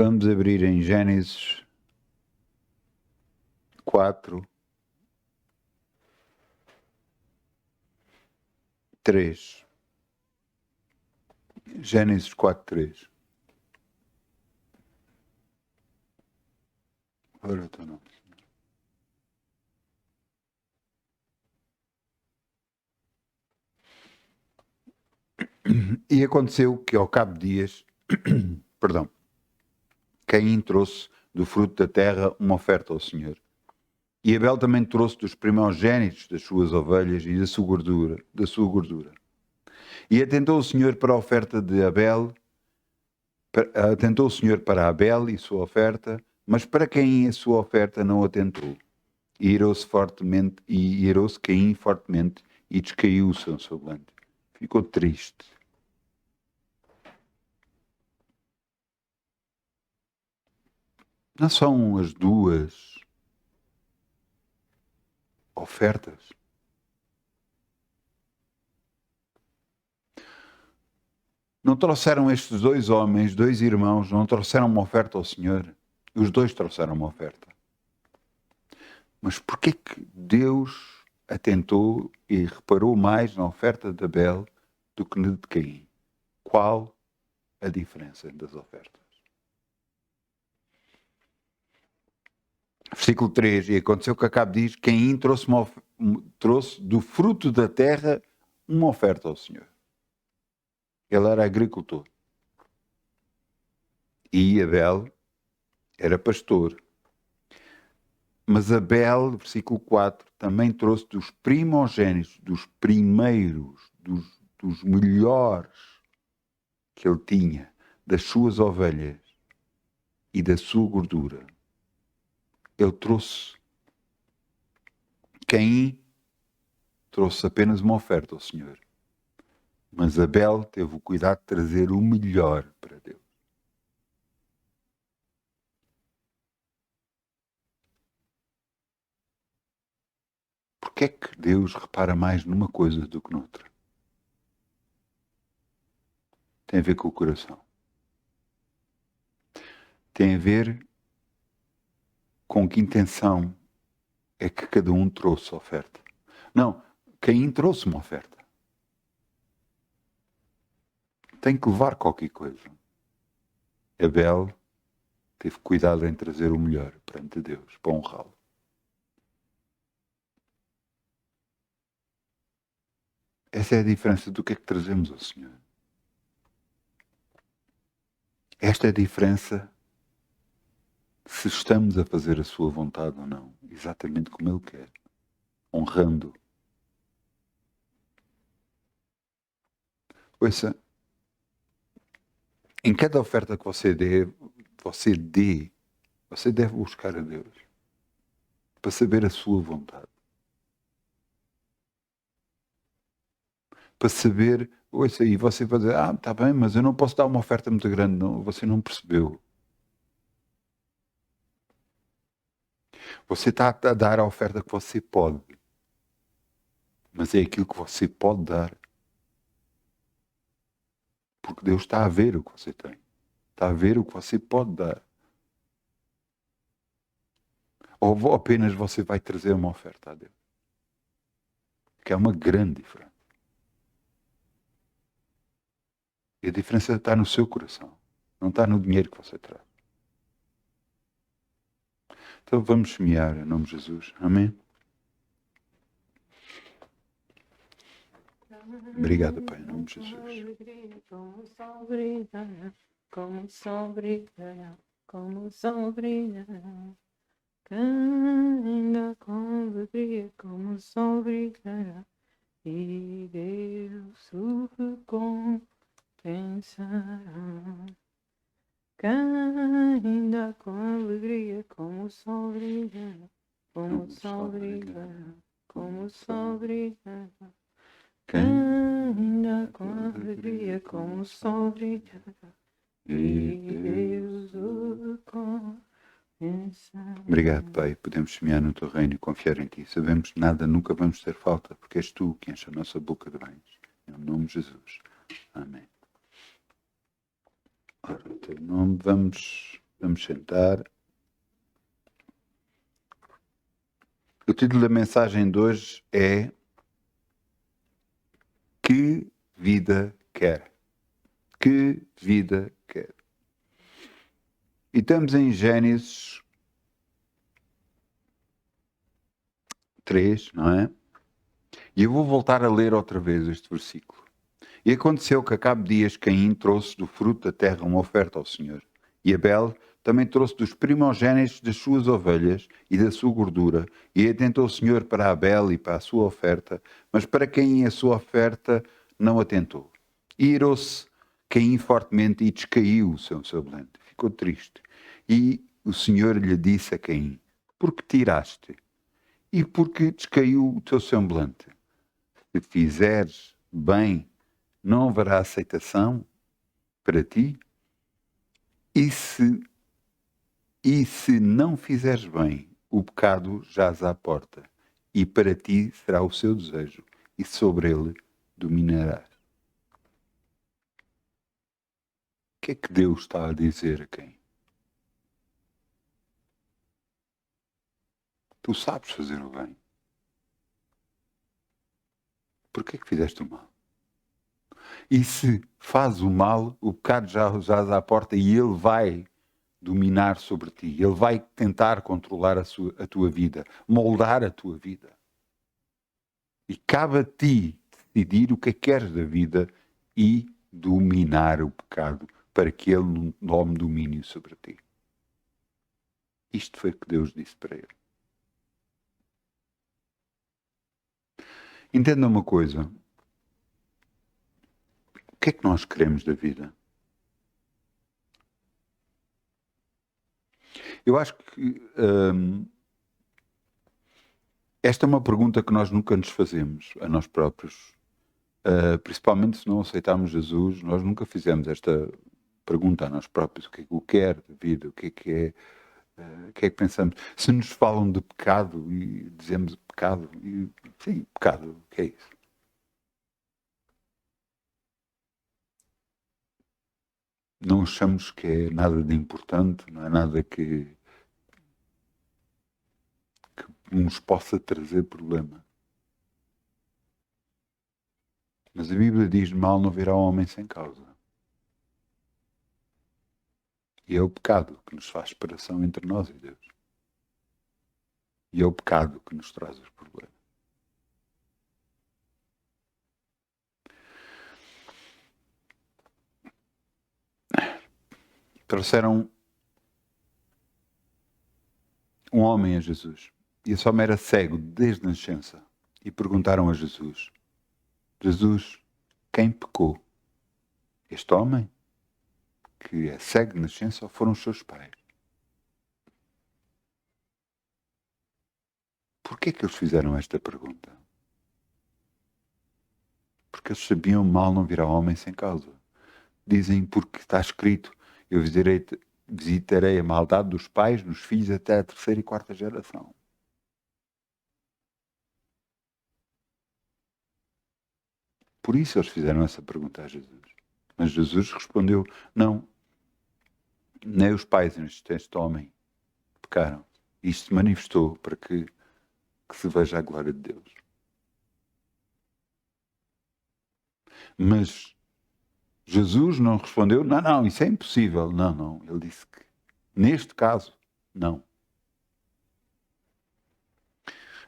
Vamos abrir em Gênesis 4, 3. Gênesis 4, 3. Ora, então não. E aconteceu que ao cabo de dias, perdão, Caim trouxe do fruto da terra uma oferta ao Senhor. E Abel também trouxe dos primogênitos das suas ovelhas e da sua gordura. E atentou o Senhor para a oferta de Abel, atentou o Senhor para Abel e sua oferta, mas para Caim a sua oferta não atentou. E irou-se Caim fortemente e descaiu o seu semblante. Ficou triste. Não são as duas ofertas? Não trouxeram estes dois homens, dois irmãos, não trouxeram uma oferta ao Senhor? Os dois trouxeram uma oferta. Mas porquê que Deus atentou e reparou mais na oferta de Abel do que na de Caim? Qual a diferença das ofertas? Versículo 3, e aconteceu que acabo diz, Caim trouxe do fruto da terra uma oferta ao Senhor. Ele era agricultor. E Abel era pastor. Mas Abel, versículo 4, também trouxe dos primogênitos, dos primeiros, dos melhores que ele tinha, das suas ovelhas e da sua gordura. Ele trouxe. Caim trouxe apenas uma oferta ao Senhor. Mas Abel teve o cuidado de trazer o melhor para Deus. Porquê é que Deus repara mais numa coisa do que noutra? Tem a ver com o coração. Tem a ver com que intenção é que cada um trouxe a oferta. Não, Caim trouxe uma oferta. Tem que levar qualquer coisa. Abel teve cuidado em trazer o melhor perante Deus, para honrá-lo. Essa é a diferença do que é que trazemos ao Senhor. Esta é a diferença se estamos a fazer a sua vontade ou não, exatamente como Ele quer, honrando. Ouça, em cada oferta que você deve buscar a Deus para saber a sua vontade. Para saber, ouça, e você vai dizer, está bem, mas eu não posso dar uma oferta muito grande. Não, você não percebeu. Você está a dar a oferta que você pode. Mas é aquilo que você pode dar. Porque Deus está a ver o que você tem. Está a ver o que você pode dar. Ou apenas você vai trazer uma oferta a Deus. Que é uma grande diferença. E a diferença está no seu coração. Não está no dinheiro que você traz. Então vamos semear em nome de Jesus. Amém? Obrigado, Pai, em nome de Jesus. Como sol brilha, como sol brilha, como sol brilha. Ainda com alegria, como o sol brilhará. E Deus o recompensará. Ainda com alegria, como o sol brilha, como o sol brilha, como o sol brilha. Ainda com alegria, como o sol brilha, e Deus o recompensará. Obrigado, Pai. Podemos semear no teu reino e confiar em ti. Sabemos que nada, nunca vamos ter falta, porque és tu que enche a nossa boca de bens. Em nome de Jesus. Amém. Ora, em teu nome vamos Vamos sentar. O título da mensagem de hoje é Que vida quer? Que vida quer? E estamos em Gênesis 3, não é? E eu vou voltar a ler outra vez este versículo. E aconteceu que a cabo de dias Caim trouxe do fruto da terra uma oferta ao Senhor. E Abel também trouxe dos primogênitos das suas ovelhas e da sua gordura. E atentou o Senhor para Abel e para a sua oferta, mas para Caim a sua oferta não atentou. E irou-se Caim fortemente e descaiu o seu semblante. Ficou triste. E o Senhor lhe disse a Caim: Por que tiraste? E por que descaiu o teu semblante? Se fizeres bem, não haverá aceitação para ti? E se não fizeres bem, o pecado jaz à porta, e para ti será o seu desejo, e sobre ele dominarás. O que é que Deus está a dizer a quem? Tu sabes fazer o bem. Por que é que fizeste o mal? E se fazes o mal, o pecado jaz à porta e ele vai dominar sobre ti. Ele vai tentar controlar a tua vida, moldar a tua vida. E cabe a ti decidir o que é que queres da vida e dominar o pecado para que ele não tome domínio sobre ti. Isto foi o que Deus disse para ele. Entenda uma coisa. O que é que nós queremos da vida? Eu acho que esta é uma pergunta que nós nunca nos fazemos a nós próprios. Principalmente se não aceitarmos Jesus, nós nunca fizemos esta pergunta a nós próprios. O que é que eu quero da vida? O que é que é? O que é que pensamos? Se nos falam de pecado e dizemos pecado, sim, pecado, o que é isso? Não achamos que é nada de importante, não é nada que nos possa trazer problema. Mas a Bíblia diz: mal não virá homem sem causa. E é o pecado que nos faz separação entre nós e Deus. E é o pecado que nos traz os problemas. Trouxeram um homem a Jesus. E esse homem era cego desde a nascença. E perguntaram a Jesus: Jesus, quem pecou? Este homem, que é cego de nascença, ou foram os seus pais? Porquê que eles fizeram esta pergunta? Porque eles sabiam mal não virá homem sem causa. Dizem porque está escrito: eu visitarei a maldade dos pais nos filhos até a terceira e quarta geração. Por isso eles fizeram essa pergunta a Jesus. Mas Jesus respondeu: não, nem os pais deste homem pecaram. Isto se manifestou para que se veja a glória de Deus. Mas Jesus não respondeu: não, isso é impossível. Não. Ele disse que, neste caso, não.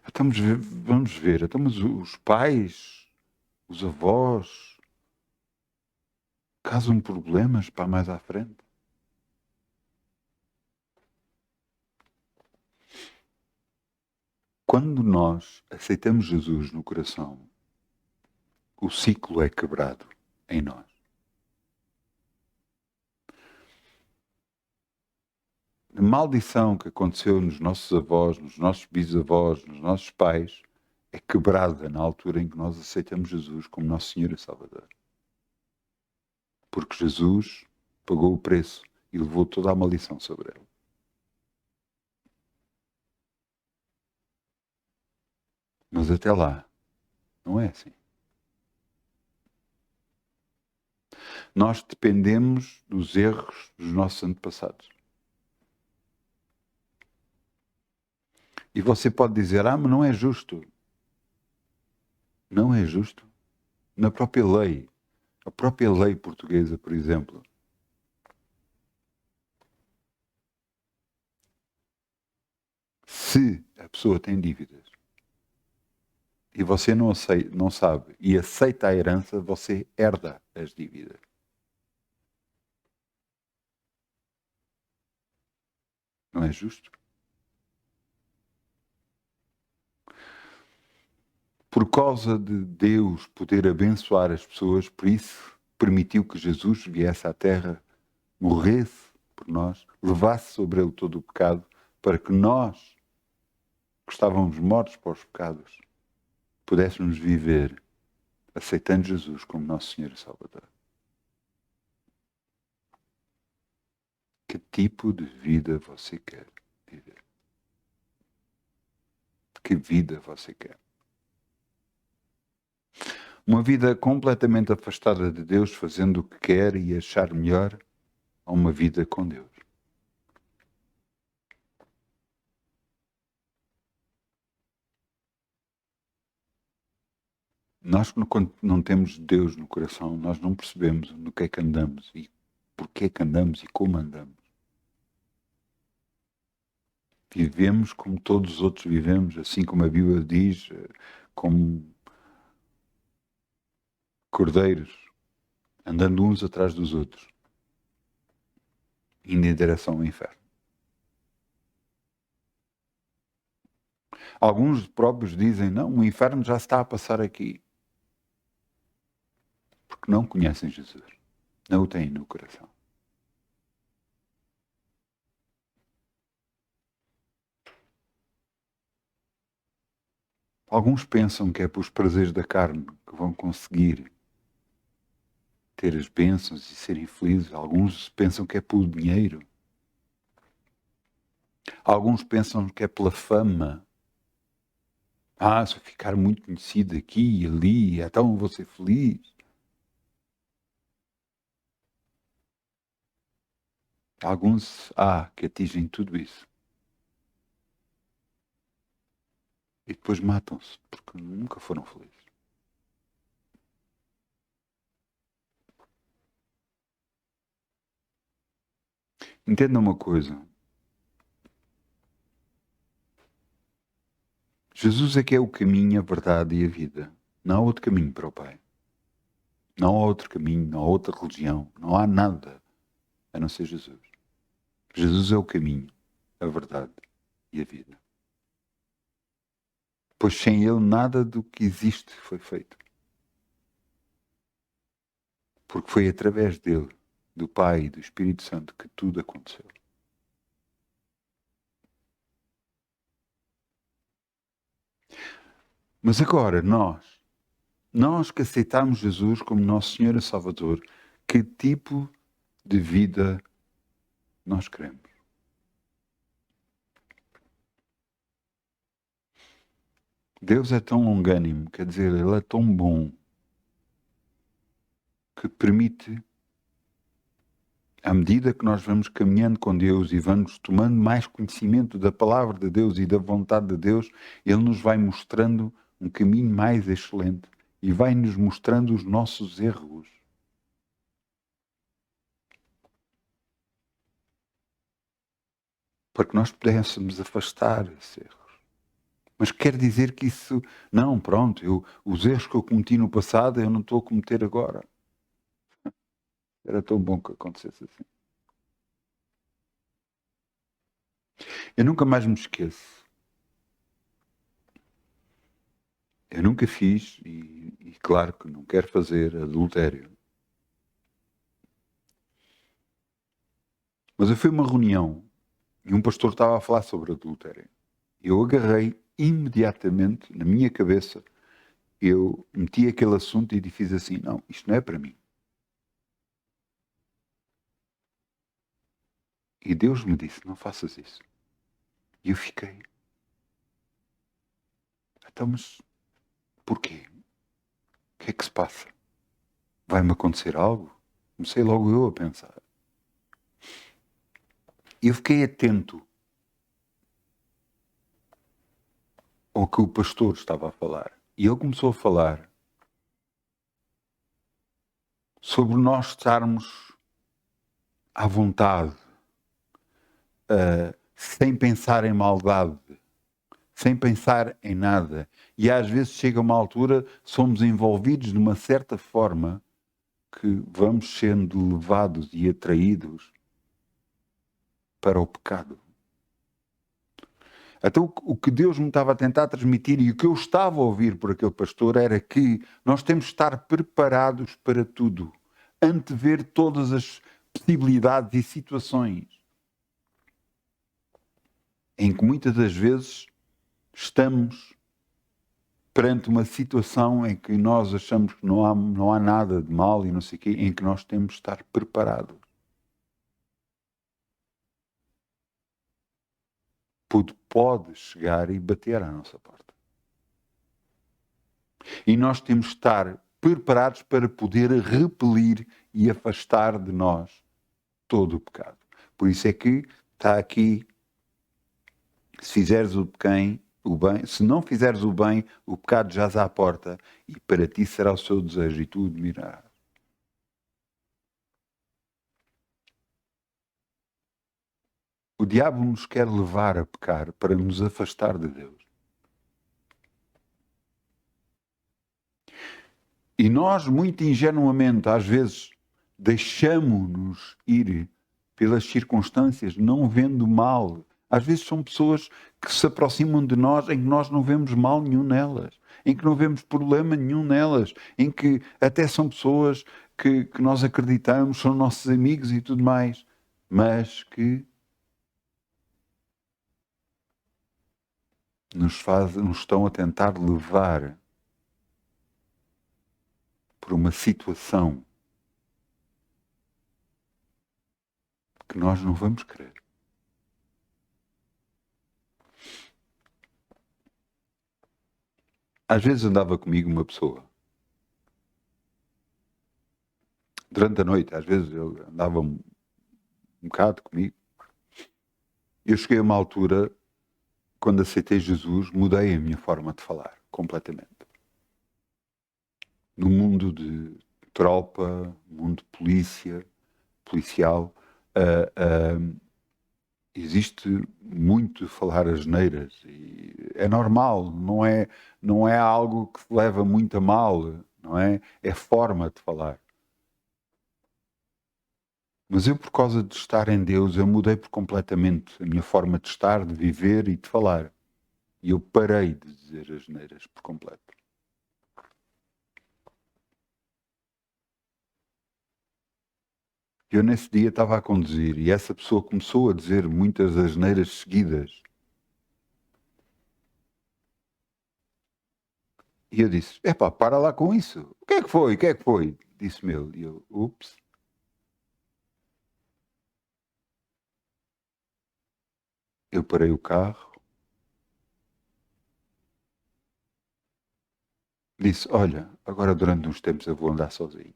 Então, vamos ver. Então, mas os pais, os avós, causam problemas para mais à frente? Quando nós aceitamos Jesus no coração, o ciclo é quebrado em nós. A maldição que aconteceu nos nossos avós, nos nossos bisavós, nos nossos pais, é quebrada na altura em que nós aceitamos Jesus como nosso Senhor e Salvador. Porque Jesus pagou o preço e levou toda a maldição sobre ele. Mas até lá, não é assim. Nós dependemos dos erros dos nossos antepassados. E você pode dizer, mas não é justo. Não é justo. Na própria lei, a própria lei portuguesa, por exemplo, se a pessoa tem dívidas e você não sabe e aceita a herança, você herda as dívidas. Não é justo? Por causa de Deus poder abençoar as pessoas, por isso permitiu que Jesus viesse à Terra, morresse por nós, levasse sobre ele todo o pecado, para que nós, que estávamos mortos para os pecados, pudéssemos viver aceitando Jesus como nosso Senhor e Salvador. Que tipo de vida você quer viver? Que vida você quer? Uma vida completamente afastada de Deus, fazendo o que quer e achar melhor, ou uma vida com Deus? Nós, quando não temos Deus no coração, nós não percebemos no que é que andamos e porquê que andamos e como andamos. Vivemos como todos os outros vivemos, assim como a Bíblia diz, como cordeiros, andando uns atrás dos outros, indo em direção ao inferno. Alguns próprios dizem, não, o inferno já está a passar aqui. Porque não conhecem Jesus, não o têm no coração. Alguns pensam que é pelos prazeres da carne que vão conseguir ter as bênçãos e serem felizes. Alguns pensam que é pelo dinheiro. Alguns pensam que é pela fama. Se eu ficar muito conhecido aqui e ali, então vou ser feliz. Alguns, que atingem tudo isso. E depois matam-se, porque nunca foram felizes. Entenda uma coisa. Jesus é que é o caminho, a verdade e a vida. Não há outro caminho para o Pai. Não há outro caminho, não há outra religião, não há nada a não ser Jesus. Jesus é o caminho, a verdade e a vida. Pois sem Ele nada do que existe foi feito. Porque foi através dele, do Pai e do Espírito Santo, que tudo aconteceu. Mas agora, nós que aceitamos Jesus como nosso Senhor e Salvador, que tipo de vida nós queremos? Deus é tão longânimo, quer dizer, Ele é tão bom, que permite, à medida que nós vamos caminhando com Deus e vamos tomando mais conhecimento da palavra de Deus e da vontade de Deus, Ele nos vai mostrando um caminho mais excelente e vai nos mostrando os nossos erros. Para que nós pudéssemos afastar esses erros. Mas quer dizer que isso... Não, pronto, os erros que eu cometi no passado eu não estou a cometer agora. Era tão bom que acontecesse assim. Eu nunca mais me esqueço. Eu nunca fiz, e claro que não quero fazer, adultério. Mas eu fui a uma reunião e um pastor estava a falar sobre adultério. Eu agarrei imediatamente, na minha cabeça, eu meti aquele assunto e fiz assim, não, isto não é para mim. E Deus me disse, não faças isso. E eu fiquei. Então, mas porquê? O que é que se passa? Vai-me acontecer algo? Comecei logo eu a pensar. E eu fiquei atento. que o pastor estava a falar. E ele começou a falar sobre nós estarmos à vontade, sem pensar em maldade, sem pensar em nada. E às vezes chega uma altura, somos envolvidos de uma certa forma que vamos sendo levados e atraídos para o pecado. Então o que Deus me estava a tentar transmitir e o que eu estava a ouvir por aquele pastor era que nós temos de estar preparados para tudo, antever todas as possibilidades e situações em que muitas das vezes estamos perante uma situação em que nós achamos que não há nada de mal e não sei o quê, em que nós temos de estar preparados. Pode chegar e bater à nossa porta. E nós temos de estar preparados para poder repelir e afastar de nós todo o pecado. Por isso é que está aqui, se fizeres o bem, se não fizeres o bem, o pecado jaz à porta e para ti será o seu desejo e tu o admirarás. O diabo nos quer levar a pecar para nos afastar de Deus. E nós, muito ingenuamente, às vezes, deixamos-nos ir pelas circunstâncias, não vendo mal. Às vezes são pessoas que se aproximam de nós em que nós não vemos mal nenhum nelas, em que não vemos problema nenhum nelas, em que até são pessoas que nós acreditamos, são nossos amigos e tudo mais, mas que nos estão a tentar levar por uma situação que nós não vamos querer. Às vezes andava comigo uma pessoa. Durante a noite, às vezes ele andava um bocado comigo. Eu cheguei a uma altura, quando aceitei Jesus, mudei a minha forma de falar, completamente. No mundo de tropa, mundo de policial, existe muito falar asneiras e é normal, não é algo que se leva muito a mal, não é? É forma de falar. Mas eu, por causa de estar em Deus, eu mudei por completamente a minha forma de estar, de viver e de falar. E eu parei de dizer asneiras por completo. Eu nesse dia estava a conduzir e essa pessoa começou a dizer muitas asneiras seguidas. E eu disse, epá, para lá com isso. O que é que foi? O que é que foi? Disse-me ele. E eu, ups. Eu parei o carro. Disse, olha, agora durante uns tempos eu vou andar sozinho.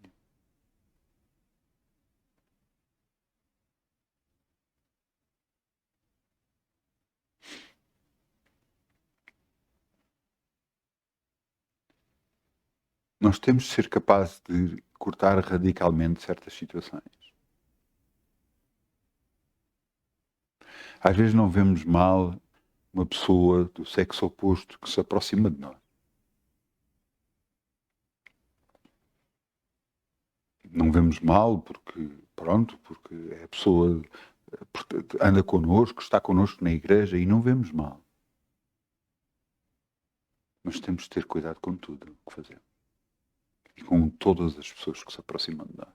Nós temos de ser capazes de cortar radicalmente certas situações. Às vezes não vemos mal uma pessoa do sexo oposto que se aproxima de nós. Não vemos mal porque, pronto, porque é a pessoa anda connosco, está connosco na igreja e não vemos mal. Mas temos de ter cuidado com tudo o que fazemos. E com todas as pessoas que se aproximam de nós.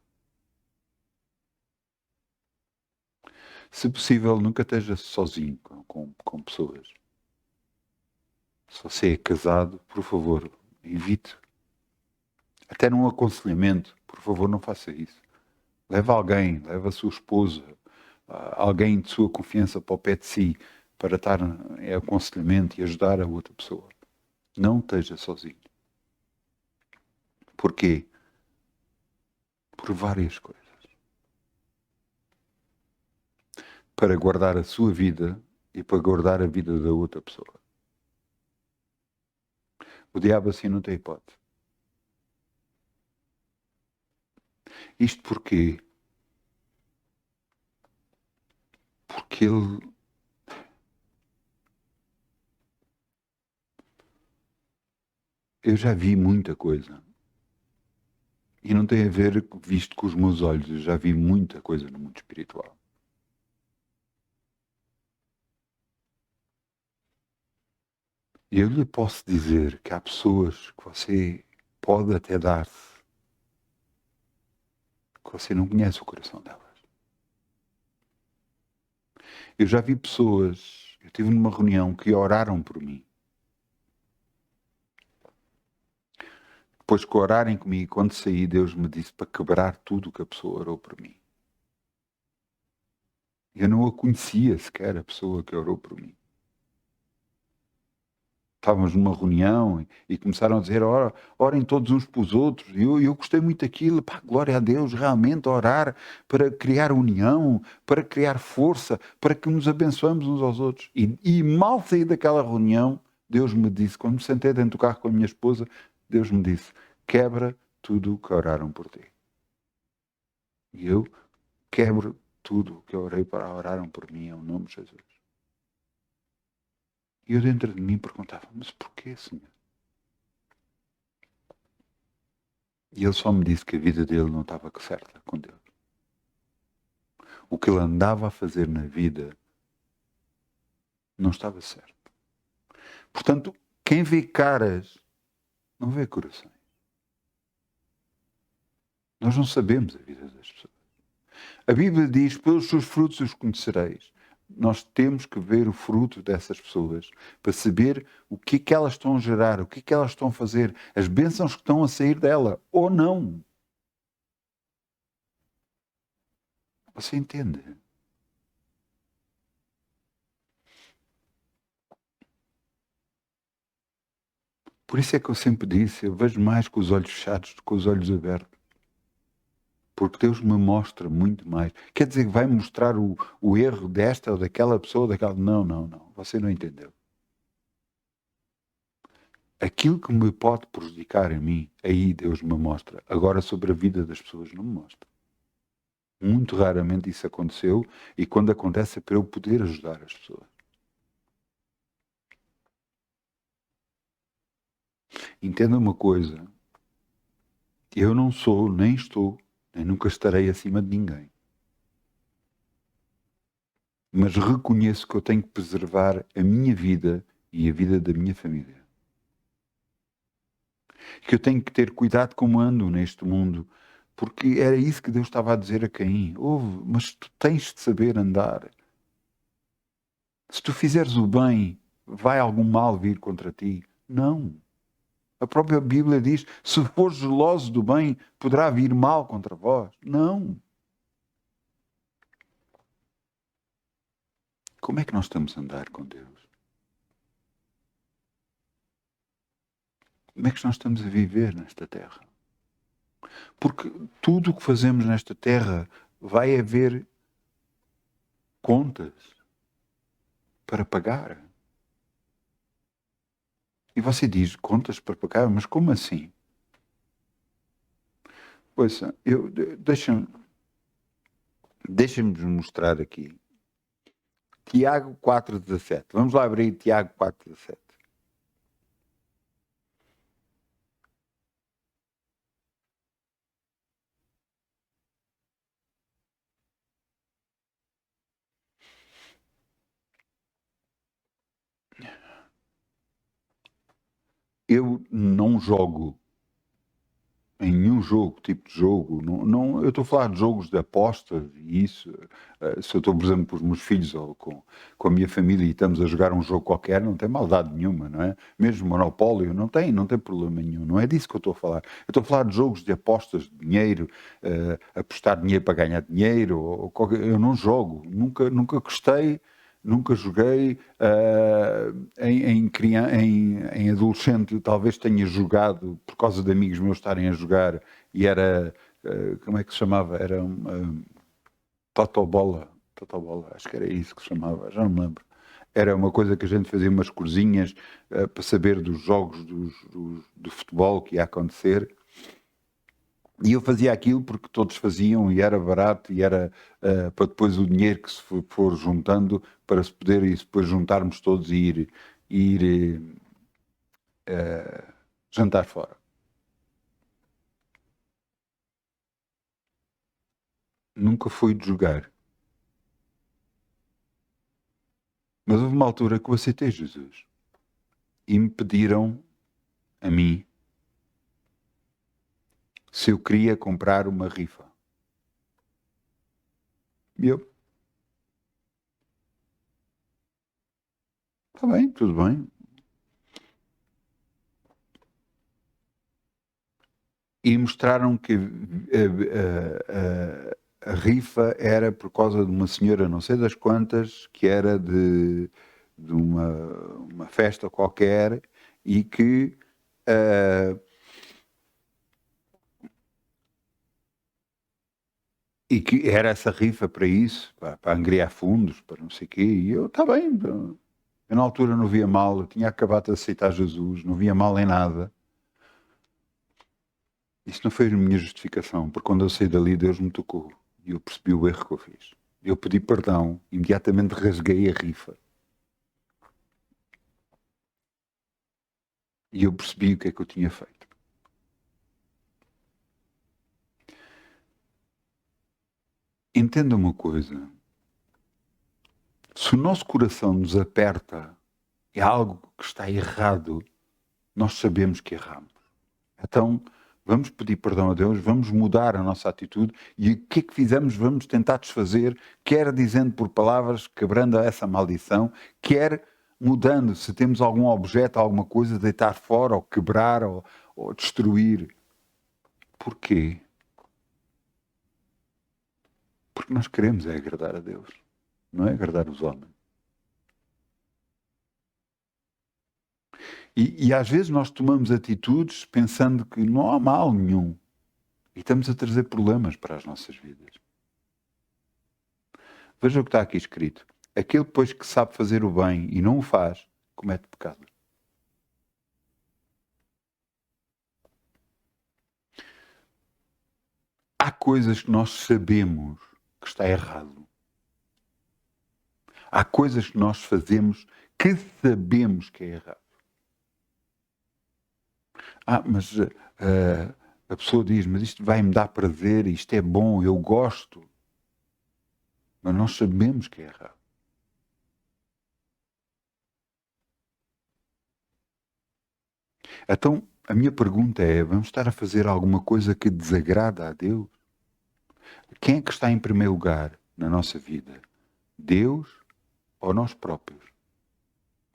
Se possível, nunca esteja sozinho com pessoas. Se você é casado, por favor, evite. Até num aconselhamento, por favor, não faça isso. Leve alguém, leve a sua esposa, alguém de sua confiança para o pé de si, para estar em aconselhamento e ajudar a outra pessoa. Não esteja sozinho. Porquê? Por várias coisas. Para guardar a sua vida e para guardar a vida da outra pessoa. O diabo assim não tem hipótese. Isto porquê? Porque ele... Eu já vi muita coisa. E não tem a ver visto com os meus olhos. Eu já vi muita coisa no mundo espiritual. E eu lhe posso dizer que há pessoas que você pode até dar-se, que você não conhece o coração delas. Eu já vi pessoas, eu estive numa reunião que oraram por mim. Depois que orarem comigo, quando saí, Deus me disse para quebrar tudo o que a pessoa orou por mim. Eu não a conhecia sequer, a pessoa que orou por mim. Estávamos numa reunião e começaram a dizer, orem todos uns para os outros. E eu gostei muito daquilo, pá, glória a Deus, realmente orar para criar união, para criar força, para que nos abençoemos uns aos outros. E mal saí daquela reunião, Deus me disse, quando me sentei dentro do carro com a minha esposa, Deus me disse, quebra tudo o que oraram por ti. E eu quebro tudo o que oraram por mim, em nome de Jesus. E eu dentro de mim perguntava, mas porquê, Senhor? E ele só me disse que a vida dele não estava certa com Deus. O que ele andava a fazer na vida não estava certo. Portanto, quem vê caras não vê corações. Nós não sabemos a vida das pessoas. A Bíblia diz, pelos seus frutos os conhecereis. Nós temos que ver o fruto dessas pessoas para saber o que é que elas estão a gerar, o que é que elas estão a fazer, as bênçãos que estão a sair dela, ou não. Você entende? Por isso é que eu sempre disse, eu vejo mais com os olhos fechados do que com os olhos abertos. Porque Deus me mostra muito mais. Quer dizer que vai mostrar o erro desta ou daquela pessoa, daquela... Não, não, não. Você não entendeu. Aquilo que me pode prejudicar a mim, aí Deus me mostra. Agora, sobre a vida das pessoas, não me mostra. Muito raramente isso aconteceu e quando acontece é para eu poder ajudar as pessoas. Entenda uma coisa. Eu não sou, nem estou, nem nunca estarei acima de ninguém. Mas reconheço que eu tenho que preservar a minha vida e a vida da minha família. Que eu tenho que ter cuidado como ando neste mundo, porque era isso que Deus estava a dizer a Caim. Ouve, mas tu tens de saber andar. Se tu fizeres o bem, vai algum mal vir contra ti? Não. A própria Bíblia diz, se fores zeloso do bem, poderá vir mal contra vós. Não. Como é que nós estamos a andar com Deus? Como é que nós estamos a viver nesta terra? Porque tudo o que fazemos nesta terra vai haver contas para pagar. E você diz, contas para pagar? Mas como assim? Pois, deixa-me mostrar aqui. Tiago 4,17. Vamos lá abrir Tiago 4,17. Eu não jogo em nenhum jogo, tipo de jogo. Não, eu estou a falar de jogos de apostas e isso. Se eu estou, por exemplo, com os meus filhos ou com a minha família e estamos a jogar um jogo qualquer, não tem maldade nenhuma, não é? Mesmo Monopólio, não tem problema nenhum. Não é disso que eu estou a falar. Eu estou a falar de jogos de apostas de dinheiro, apostar dinheiro para ganhar dinheiro. Eu não jogo. Nunca gostei. Nunca joguei. Em adolescente talvez tenha jogado por causa de amigos meus estarem a jogar e era, como é que se chamava? Era Totobola, acho que era isso que se chamava, já não me lembro. Era uma coisa que a gente fazia umas corzinhas para saber dos jogos do futebol que ia acontecer. E eu fazia aquilo porque todos faziam e era barato e era para depois o dinheiro que se for juntando para se poder e depois juntarmos todos e ir jantar fora. Nunca fui de jogar. Mas houve uma altura que eu aceitei Jesus. E me pediram a mim se eu queria comprar uma rifa. E eu, está bem, tudo bem. E mostraram que a rifa era por causa de uma senhora, não sei das quantas, que era de uma festa qualquer e que era essa rifa para isso, para angriar fundos, para não sei o quê. E eu, está bem, eu na altura não via mal, eu tinha acabado de aceitar Jesus, não via mal em nada. Isso não foi a minha justificação, porque quando eu saí dali, Deus me tocou e eu percebi o erro que eu fiz. Eu pedi perdão, imediatamente rasguei a rifa. E eu percebi o que é que eu tinha feito. Entenda uma coisa. Se o nosso coração nos aperta, é algo que está errado, nós sabemos que erramos. Então, vamos pedir perdão a Deus, vamos mudar a nossa atitude e o que é que fizemos? Vamos tentar desfazer, quer dizendo por palavras, quebrando essa maldição, quer mudando, se temos algum objeto, alguma coisa, deitar fora, ou quebrar, ou destruir. Porquê? Porque nós queremos é agradar a Deus, não é agradar os homens. E às vezes nós tomamos atitudes pensando que não há mal nenhum. E estamos a trazer problemas para as nossas vidas. Veja o que está aqui escrito. Aquele, pois, que sabe fazer o bem e não o faz, comete pecado. Há coisas que nós sabemos que está errado. Há coisas que nós fazemos que sabemos que é errado. Mas a pessoa diz, mas isto vai-me dar prazer, isto é bom, eu gosto. Mas nós sabemos que é errado. Então, a minha pergunta é, vamos estar a fazer alguma coisa que desagrada a Deus? Quem é que está em primeiro lugar na nossa vida? Deus ou nós próprios?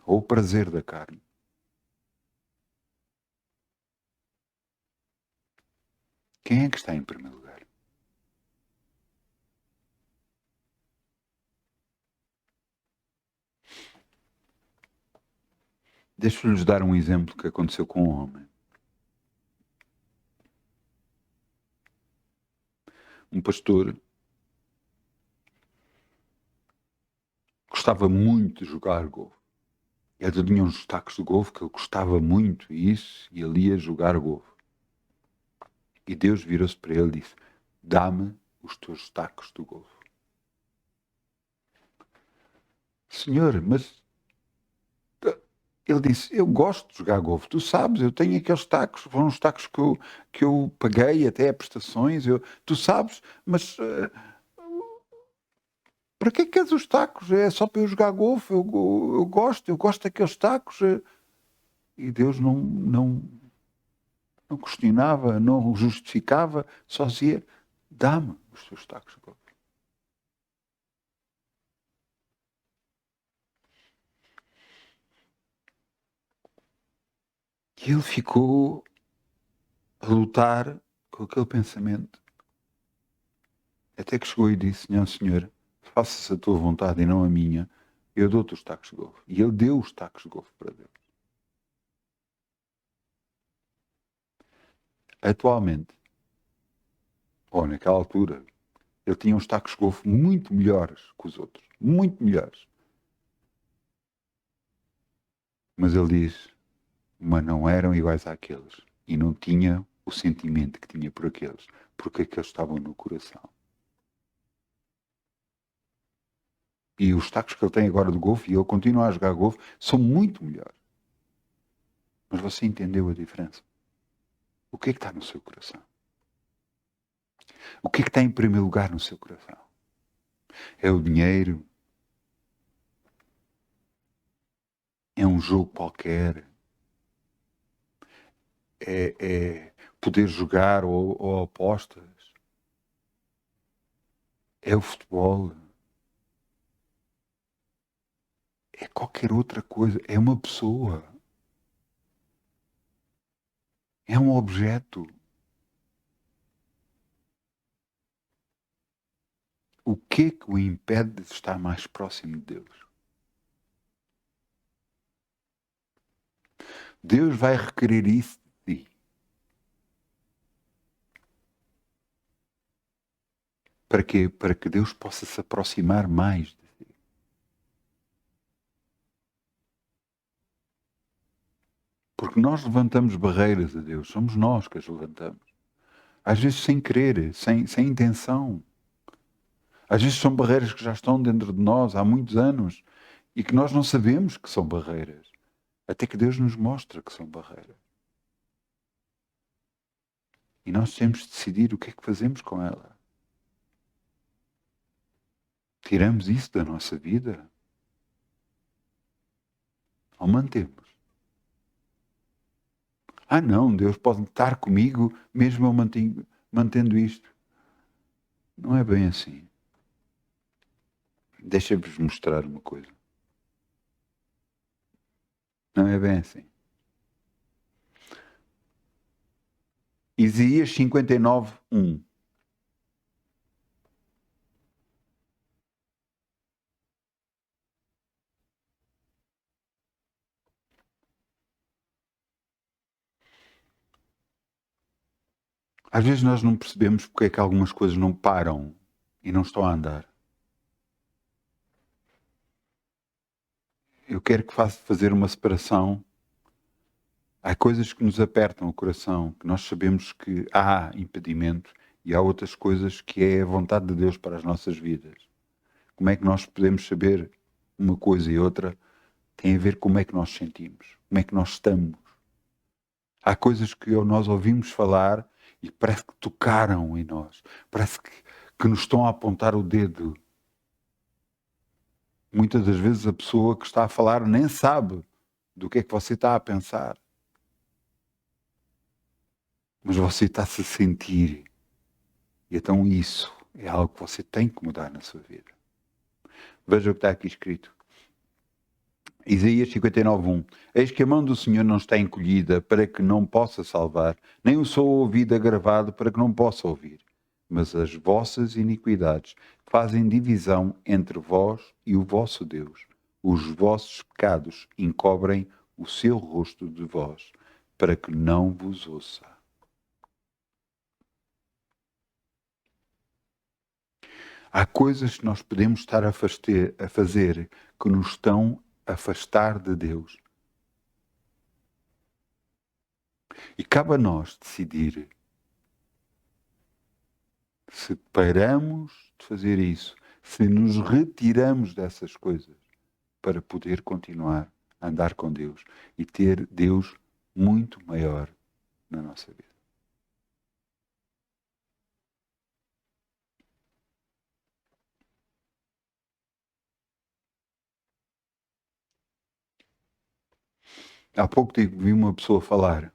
Ou o prazer da carne? Quem é que está em primeiro lugar? Deixa-lhes dar um exemplo que aconteceu com um homem. Um pastor gostava muito de jogar golfe. Ele tinha uns tacos de golfe que ele gostava muito e ele ia jogar golfe. E Deus virou-se para ele e disse, dá-me os teus tacos de golfe. Senhor, mas ele disse, eu gosto de jogar golfe, tu sabes, eu tenho aqueles tacos, foram os tacos que eu paguei até a prestações, tu sabes, mas para que queres os tacos? É só para eu jogar golfe, eu gosto daqueles tacos. E Deus não questionava, não justificava, só dizia, dá-me os teus tacos de golfe. E ele ficou a lutar com aquele pensamento. Até que chegou e disse, não, Senhor, faça-se a tua vontade e não a minha, eu dou-te os tacos de golfe. E ele deu os tacos de golfe para Deus. Atualmente, ou naquela altura, ele tinha uns tacos de golfe muito melhores que os outros. Muito melhores. Mas ele diz, mas não eram iguais àqueles. E não tinha o sentimento que tinha por aqueles. Porque aqueles estavam no coração. E os tacos que ele tem agora de golfe, e ele continua a jogar golfe, são muito melhores. Mas você entendeu a diferença? O que é que está no seu coração? O que é que está em primeiro lugar no seu coração? É o dinheiro? É um jogo qualquer? É poder jogar ou apostas? É o futebol? É qualquer outra coisa? É uma pessoa? É um objeto? O que é que o impede de estar mais próximo de Deus? Deus vai requerer isso de ti. Para quê? Para que Deus possa se aproximar mais de ti. Porque nós levantamos barreiras a Deus. Somos nós que as levantamos. Às vezes sem querer, sem intenção. Às vezes são barreiras que já estão dentro de nós há muitos anos e que nós não sabemos que são barreiras. Até que Deus nos mostra que são barreiras. E nós temos de decidir o que é que fazemos com ela. Tiramos isso da nossa vida? Ou mantemos? Ah não, Deus pode estar comigo mesmo eu mantendo isto. Não é bem assim. Deixa-vos mostrar uma coisa. Não é bem assim. Isaías 59, 1. Às vezes nós não percebemos porque é que algumas coisas não param e não estão a andar. Eu quero que fazer uma separação. Há coisas que nos apertam o coração, que nós sabemos que há impedimento e há outras coisas que é a vontade de Deus para as nossas vidas. Como é que nós podemos saber uma coisa e outra? Tem a ver com como é que nós sentimos, como é que nós estamos. Há coisas que nós ouvimos falar e parece que tocaram em nós. Parece que nos estão a apontar o dedo. Muitas das vezes a pessoa que está a falar nem sabe do que é que você está a pensar. Mas você está-se a sentir. E então isso é algo que você tem que mudar na sua vida. Veja o que está aqui escrito. Isaías 59:1. Eis que a mão do Senhor não está encolhida para que não possa salvar, nem o seu ouvido agravado para que não possa ouvir. Mas as vossas iniquidades fazem divisão entre vós e o vosso Deus. Os vossos pecados encobrem o seu rosto de vós, para que não vos ouça. Há coisas que nós podemos estar a fazer que nos estão a afastar de Deus. E cabe a nós decidir se paramos de fazer isso, se nos retiramos dessas coisas para poder continuar a andar com Deus e ter Deus muito maior na nossa vida. Há pouco tempo vi uma pessoa falar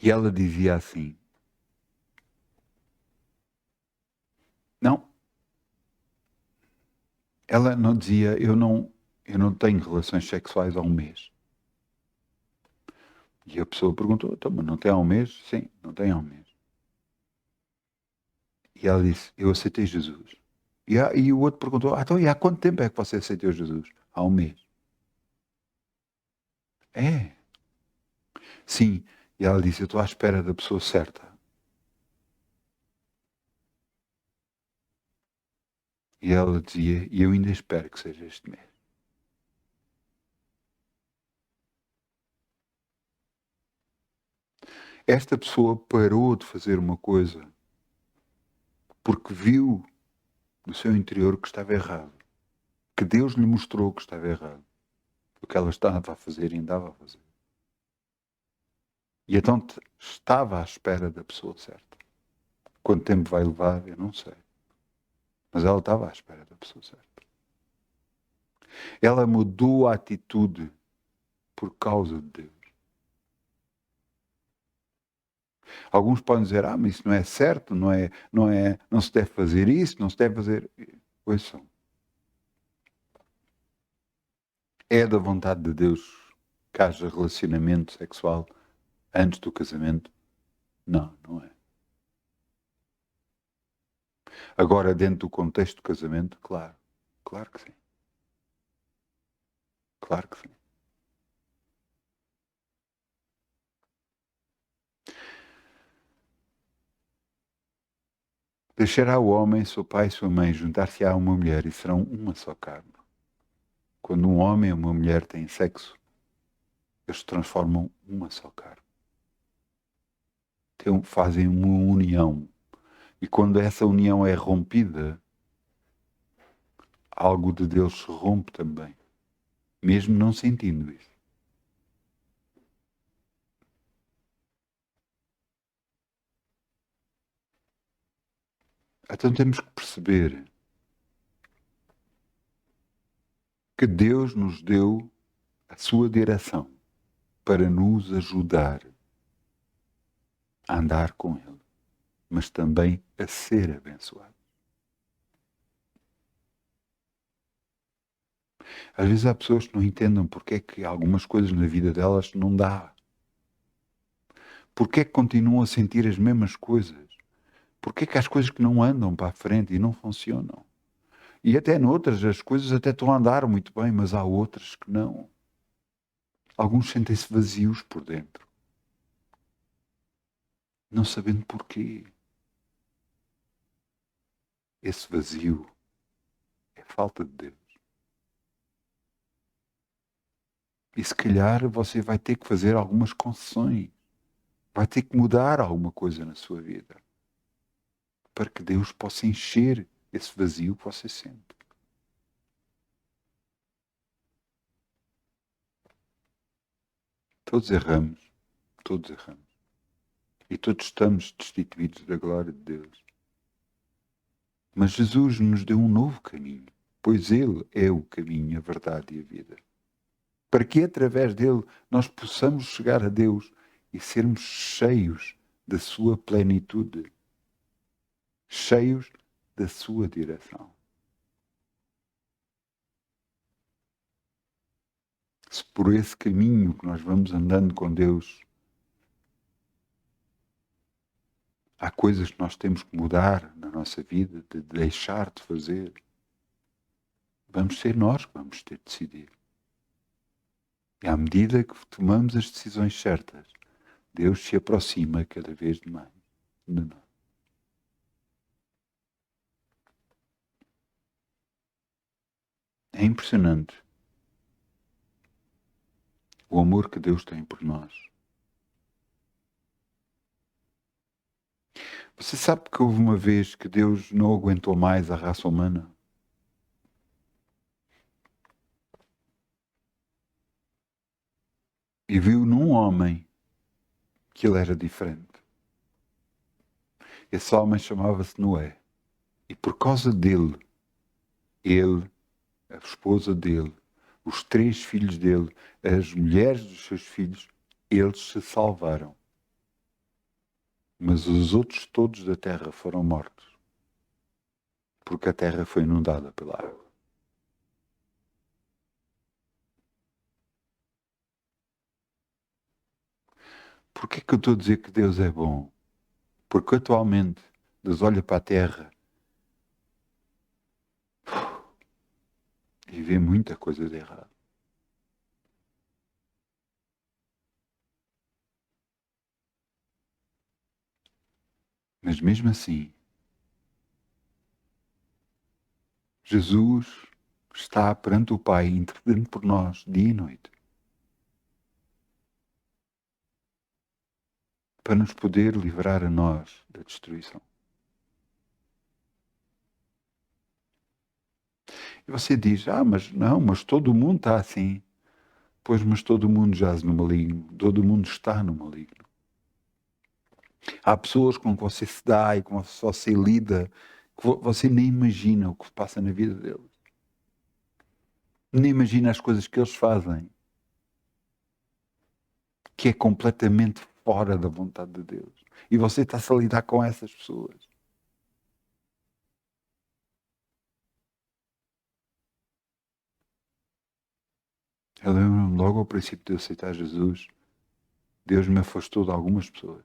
e ela dizia assim: não, ela não dizia, eu não tenho relações sexuais há um mês. E a pessoa perguntou, então, mas não tem há um mês? Sim, não tem há um mês. E ela disse, eu aceitei Jesus. E o outro perguntou, então e há quanto tempo é que você aceitou Jesus? Há um mês. É. Sim. E ela disse, eu estou à espera da pessoa certa. E ela dizia, e eu ainda espero que seja este mês. Esta pessoa parou de fazer uma coisa porque viu no seu interior que estava errado. Que Deus lhe mostrou que estava errado. O que ela estava a fazer e andava a fazer. E então estava à espera da pessoa certa. Quanto tempo vai levar, eu não sei. Mas ela estava à espera da pessoa certa. Ela mudou a atitude por causa de Deus. Alguns podem dizer, mas isso não é certo, não se deve fazer isso, não se deve fazer... Ouçam. É da vontade de Deus que haja relacionamento sexual antes do casamento? Não, não é. Agora, dentro do contexto do casamento, claro. Claro que sim. Claro que sim. Deixará o homem, seu pai e sua mãe, juntar-se a uma mulher e serão uma só carne. Quando um homem e uma mulher têm sexo, eles se transformam uma só carne. Fazem uma união. E quando essa união é rompida, algo de Deus se rompe também. Mesmo não sentindo isso. Então temos que perceber que Deus nos deu a sua direção para nos ajudar a andar com Ele, mas também a ser abençoado. Às vezes há pessoas que não entendem porque é que algumas coisas na vida delas não dá. Porque é que continuam a sentir as mesmas coisas? Porque é que há as coisas que não andam para a frente e não funcionam? E até noutras, as coisas até estão a andar muito bem, mas há outras que não. Alguns sentem-se vazios por dentro, não sabendo porquê. Esse vazio é falta de Deus. E se calhar você vai ter que fazer algumas concessões. Vai ter que mudar alguma coisa na sua vida. Para que Deus possa encher esse vazio que você sente. Todos erramos. Todos erramos. E todos estamos destituídos da glória de Deus. Mas Jesus nos deu um novo caminho. Pois Ele é o caminho, a verdade e a vida. Para que através dele nós possamos chegar a Deus e sermos cheios da sua plenitude, cheios da sua direção. Se por esse caminho que nós vamos andando com Deus, há coisas que nós temos que mudar na nossa vida, de deixar de fazer, vamos ser nós que vamos ter de decidir. E à medida que tomamos as decisões certas, Deus se aproxima cada vez mais de nós. É impressionante o amor que Deus tem por nós. Você sabe que houve uma vez que Deus não aguentou mais a raça humana? E viu num homem que ele era diferente. Esse homem chamava-se Noé. E por causa dele, ele, a esposa dele, os 3 filhos dele, as mulheres dos seus filhos, eles se salvaram. Mas os outros todos da terra foram mortos. Porque a terra foi inundada pela água. Porquê que eu estou a dizer que Deus é bom? Porque atualmente Deus olha para a terra e vê muita coisa de errado. Mas mesmo assim, Jesus está perante o Pai, intercedendo por nós, dia e noite, para nos poder livrar a nós da destruição. E você diz, mas não, mas todo mundo está assim. Pois, mas todo mundo jaz no maligno, todo mundo está no maligno. Há pessoas com que você se dá e com que você lida, que você nem imagina o que passa na vida deles. Nem imagina as coisas que eles fazem, que é completamente fora da vontade de Deus. E você está-se a lidar com essas pessoas. Eu lembro-me logo ao princípio de eu aceitar Jesus, Deus me afastou de algumas pessoas.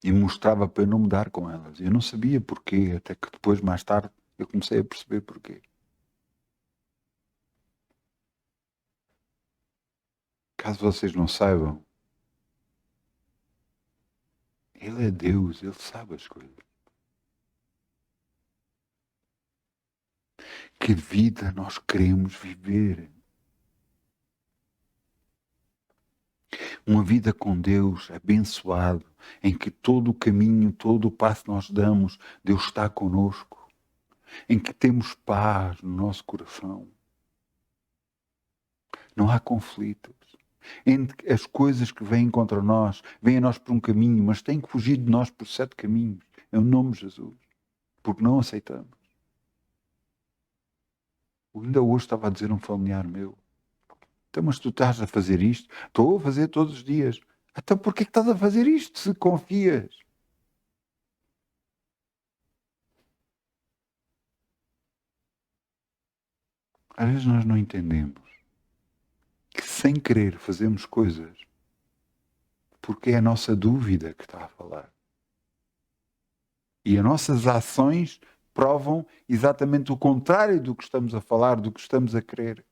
E mostrava para eu não me dar com elas. Eu não sabia porquê, até que depois, mais tarde, eu comecei a perceber porquê. Caso vocês não saibam, Ele é Deus, Ele sabe as coisas. Que vida nós queremos viver? Uma vida com Deus, abençoado, em que todo o caminho, todo o passo que nós damos, Deus está conosco. Em que temos paz no nosso coração. Não há conflitos. Entre as coisas que vêm contra nós, vêm a nós por um caminho, mas têm que fugir de nós por 7 caminhos. Em nome de Jesus. Porque não aceitamos. Ainda hoje estava a dizer um familiar meu, então, mas tu estás a fazer isto? Estou a fazer todos os dias. Então porquê que estás a fazer isto se confias? Às vezes nós não entendemos que sem querer fazemos coisas porque é a nossa dúvida que está a falar. E as nossas ações provam exatamente o contrário do que estamos a falar, do que estamos a querer.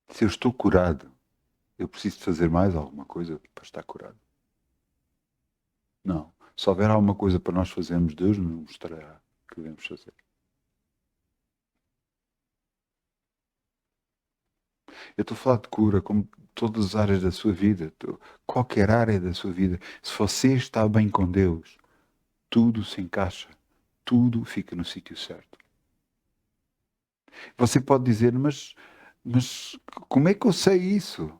Se eu estou curado, eu preciso fazer mais alguma coisa para estar curado? Não. Se houver alguma coisa para nós fazermos, Deus nos mostrará o que devemos fazer. Eu estou a falar de cura como todas as áreas da sua vida, qualquer área da sua vida. Se você está bem com Deus, tudo se encaixa, tudo fica no sítio certo. Você pode dizer, mas como é que eu sei isso?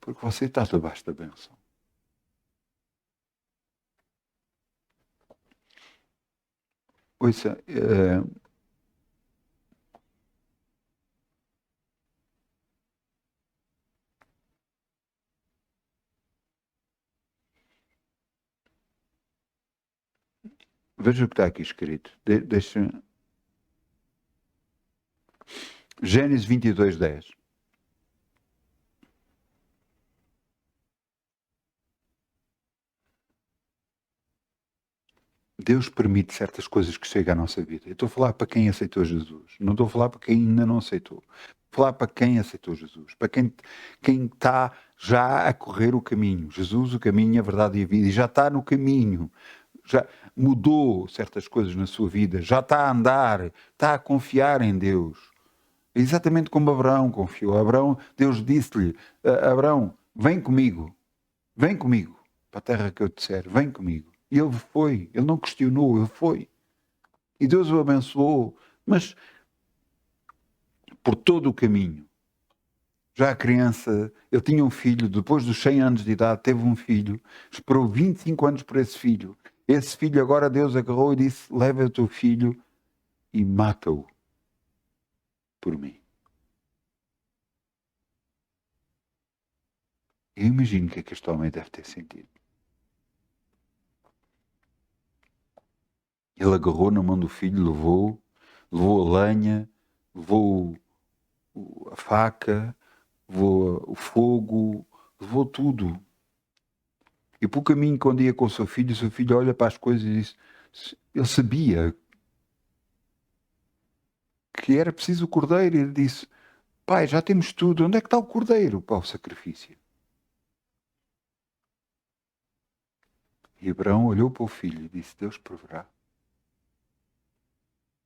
Porque você está debaixo da bênção. Ouça, veja o que está aqui escrito. Deixa... Gênesis 22:10. Deus permite certas coisas que chegam à nossa vida. Eu estou a falar para quem aceitou Jesus. Não estou a falar para quem ainda não aceitou. Estou a falar para quem aceitou Jesus. Para quem está já a correr o caminho. Jesus, o caminho, a verdade e a vida. E já está no caminho. Já mudou certas coisas na sua vida. Já está a andar. Está a confiar em Deus. Exatamente como Abraão confiou. Abraão, Deus disse-lhe, Abraão, vem comigo para a terra que eu te disser, vem comigo. E ele foi, ele não questionou, ele foi. E Deus o abençoou, mas por todo o caminho. Já a criança, ele tinha um filho, depois dos 100 anos de idade, teve um filho, esperou 25 anos por esse filho. Esse filho agora Deus agarrou e disse, leva o teu filho e mata-o por mim. Eu imagino o que é que este homem deve ter sentido. Ele agarrou na mão do filho, levou a lenha, levou a faca, levou o fogo, levou tudo. E pelo caminho, quando ia com o seu filho olha para as coisas e diz, ele sabia que era preciso o cordeiro. E ele disse, pai, já temos tudo, onde é que está o cordeiro para o sacrifício? E Abraão olhou para o filho e disse: Deus proverá.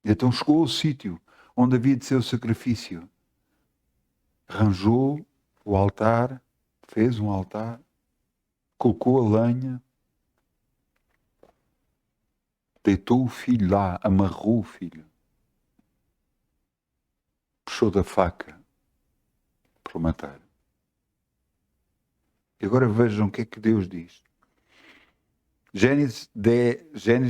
E então chegou ao sítio onde havia de ser o sacrifício. Arranjou o altar, fez um altar, colocou a lenha, deitou o filho lá, amarrou o filho, puxou da faca para o matar. E agora vejam o que é que Deus diz. Gênesis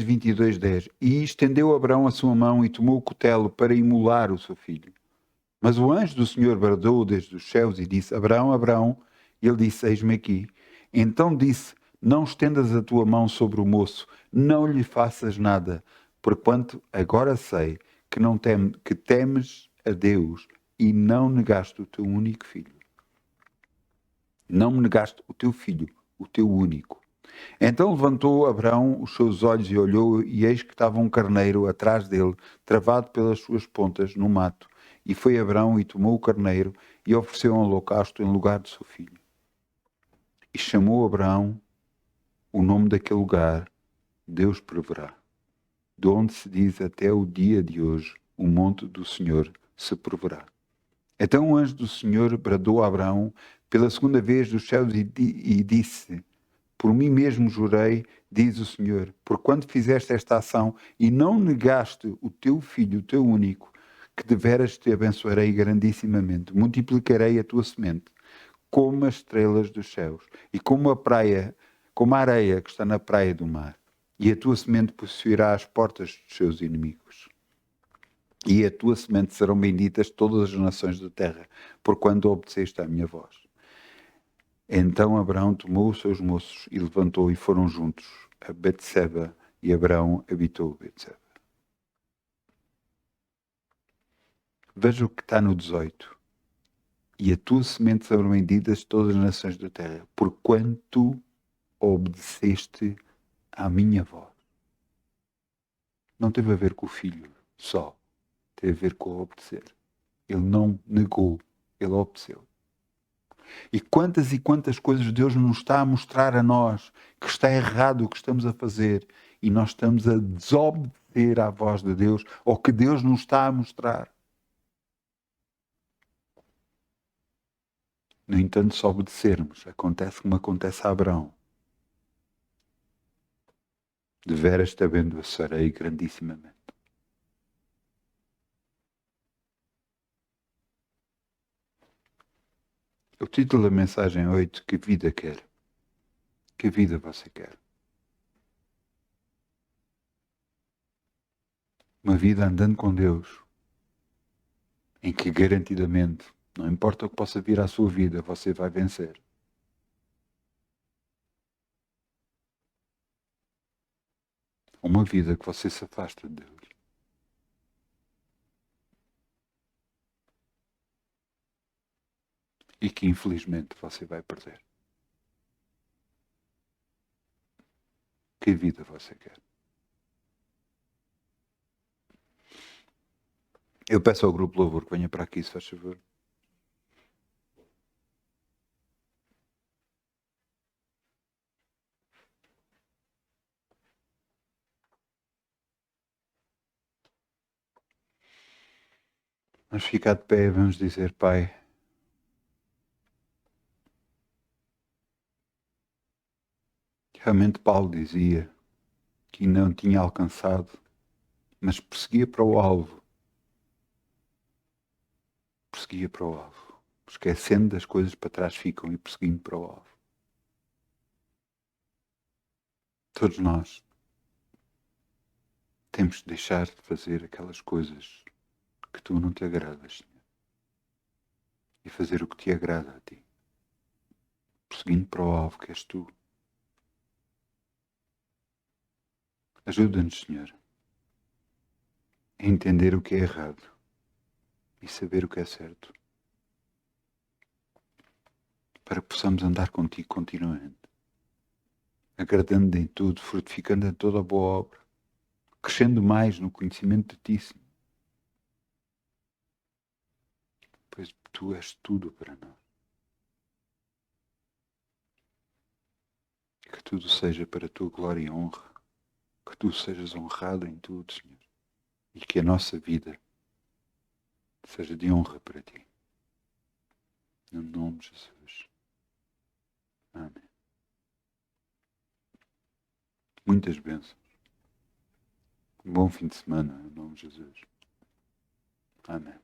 22, 10. E estendeu Abraão a sua mão e tomou o cutelo para imolar o seu filho. Mas o anjo do Senhor bradou desde os céus e disse: Abraão, Abraão. E ele disse: Eis-me aqui. Então disse: Não estendas a tua mão sobre o moço, não lhe faças nada, porquanto agora sei que temes a Deus e não negaste o teu único filho. Não me negaste o teu filho, o teu único. Então levantou Abraão os seus olhos e olhou, e eis que estava um carneiro atrás dele, travado pelas suas pontas no mato. E foi Abraão e tomou o carneiro e ofereceu um holocausto em lugar de seu filho. E chamou Abraão o nome daquele lugar, Deus proverá. De onde se diz até o dia de hoje, o monte do Senhor se proverá. Então o anjo do Senhor bradou a Abraão pela segunda vez dos céus e disse: Por mim mesmo jurei, diz o Senhor, porquanto fizeste esta ação e não negaste o teu filho, o teu único, que deveras te abençoarei grandissimamente, multiplicarei a tua semente, como as estrelas dos céus, e como a areia que está na praia do mar, e a tua semente possuirá as portas dos seus inimigos. E a tua semente serão benditas todas as nações da terra, porquanto obedeceste à minha voz. Então Abraão tomou os seus moços e levantou e foram juntos a Betseba, e Abraão habitou Betseba. Veja o que está no 18. E a tua semente serão benditas todas as nações da terra, porquanto obedeceste à minha voz. Não teve a ver com o filho só, teve a ver com o obedecer. Ele não negou, ele obedeceu. E quantas coisas Deus nos está a mostrar a nós que está errado o que estamos a fazer e nós estamos a desobedecer à voz de Deus ou que Deus nos está a mostrar. No entanto, se obedecermos, acontece como acontece a Abraão. De veras te abençoarei grandissimamente. O título da mensagem 8: Que vida quer? Que vida você quer? Uma vida andando com Deus, em que garantidamente, não importa o que possa vir à sua vida, você vai vencer. Uma vida que você se afasta de Deus. E que infelizmente você vai perder. Que vida você quer? Eu peço ao grupo Louvor que venha para aqui, se faz favor. Vamos ficar de pé e vamos dizer: Pai, realmente Paulo dizia que não tinha alcançado, mas prosseguia para o alvo. Prosseguia para o alvo. Esquecendo das coisas para trás ficam e prosseguindo para o alvo. Todos nós temos de deixar de fazer aquelas coisas que tu não te agradas, Senhor. E fazer o que te agrada a ti. Prosseguindo para o alvo que és tu. Ajuda-nos, Senhor, a entender o que é errado e saber o que é certo, para que possamos andar contigo continuamente, agradando em tudo, frutificando em toda a boa obra, crescendo mais no conhecimento de ti, Senhor, pois tu és tudo para nós. Que a tua tudo seja para a tua glória e honra. Que tu sejas honrado em tudo, Senhor. E que a nossa vida seja de honra para ti. No nome de Jesus. Amém. Muitas bênçãos. Um bom fim de semana, em nome de Jesus. Amém.